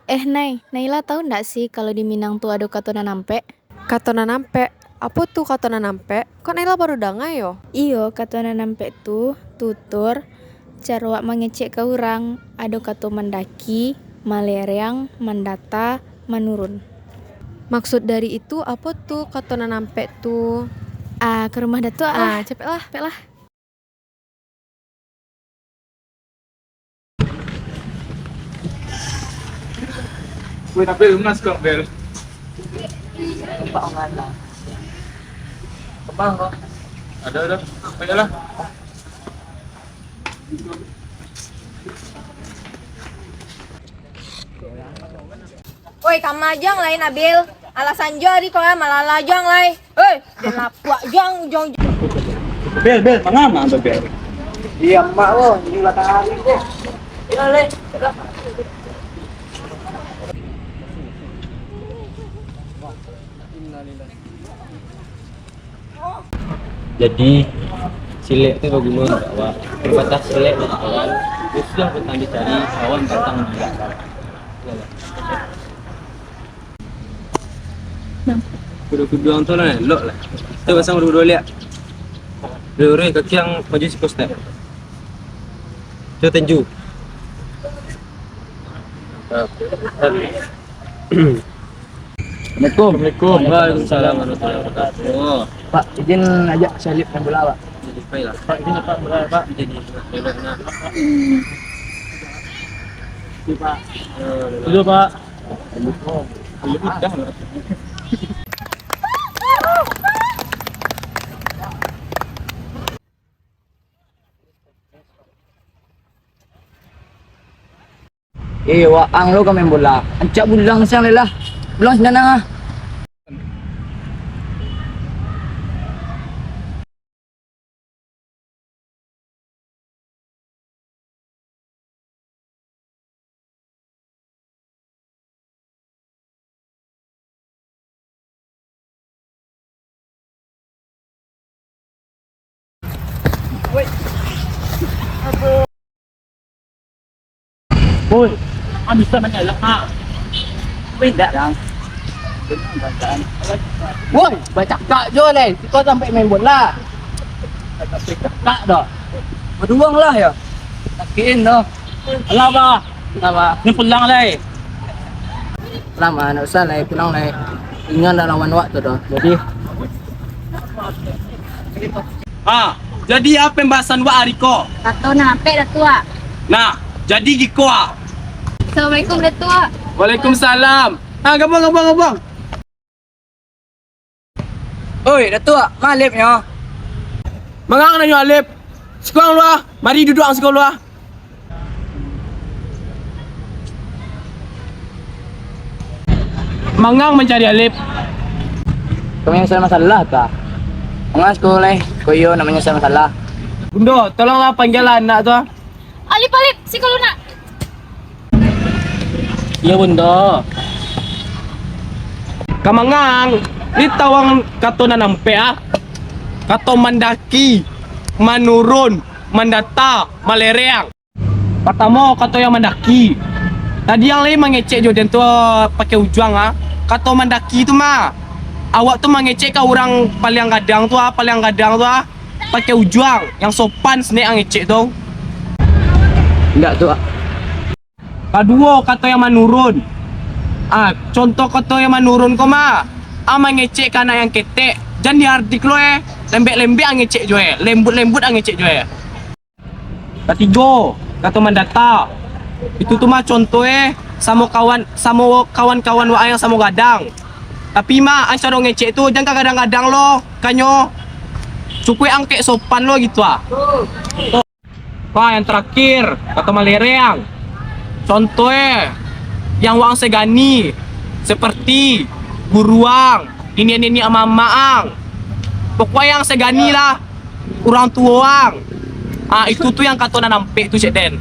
Naila tahu nggak sih kalau di Minang tuh ada katonan nampe? Katonan nampe. Apa tuh katonan nampe? Kok Naila baru dengar yo? Iyo, katonan nampe tuh tutur cara mengecek ke orang, ada kato mendaki, malereang, mendata, menurun. Maksud dari itu apa tuh katonan nampe tuh? Ke rumah datuk Cepet lah. cepet lah. Wih, Nabil, mas kok, Bel. Kembang kok. Ada. Ayolah. Woi, kamajang lai Nabil. Alasan jari kau ya malah lajang lai. Hei, dan lapuk jang. Bel, mangama ba, Bel? Iya, emak lo, ini matahari kok. Ya, Le. Jadi silek itu berguna bahwa terbatas silek dan kawan itu sudah petang dicari kawan datang juga. Kudu-kudu orang tu lah, lok lah. Kita pasang berdua lihat. Dua kaki yang maju si step. Coba tenju. Assalamualaikum. Waalaikumsalam warahmatullahi wabarakatuh. Pak, izin ajak salib main bola, Pak. Jadi baiklah. Pak, ini Pak bola Pak. Jadi beloknya. Pak. Dulu Pak. Waang lo ka main bola. Ancak bulang siang lelah. Bulang senang ah. Boy, bisa mengelak ah. Beda lang. Woi, baca kak jo le. Kau sampai main bola. Kak dah. Berduang lah ya. Takiin no. Alah ba, Kenapa? ni pulang lai. Lama nak usah lah pulang lah. Ingat dah lawan waktu dah. Jadi Jadi apa pembahasan wa Ariko? Tato nampe dah tua. Nah, jadi giko ah. Assalamualaikum dah tua. Waalaikumsalam. Gabang. oi, datuk, malipnya. Mangang na nyo Alip. Sekarang lu ah. Mari duduk ang sekolah. Mangang mencari Alip. Kau yang salah masalah kah? Enggak sekolah, koyo namanya salah masalah. Bundo, tolonglah panggil anak tu ah. Alip, si kalau nak. Iya Bundo. Kamangang, ni tawang kato na nampe ah. Kato mendaki, menurun, mendata, malereang. Pertama kato yang mendaki. Tadi yang lain mengecek Jodan tu pakai ujang ah. Kato mendaki tu mah. Awak tu mengecek ke orang paling gadang tu ah, pakai ujang yang sopan sini ang ngecek tu. Enggak tuh. Kedua kata yang menurun. Contoh kata yang menurun kau mah. Mengecek kana yang ketek. Jangan di artikel lembek-lembek ang ngecek jo lembut-lembut ang ngecek jo Ketiga, kata mendata. Itu tu mah contoh sama kawan-kawan wa yang sama gadang. Tapi mah ang cara ngecek tu jangan kadang-kadang lo kanyo cukui angke sopan lo gitu ah. Yang terakhir kata malereang. Contoh yang wang segani seperti buruang, ini ama-amaang. Pokoknya yang segani lah, orang tuang. Itu tuh yang kata nampe tu Cik Den.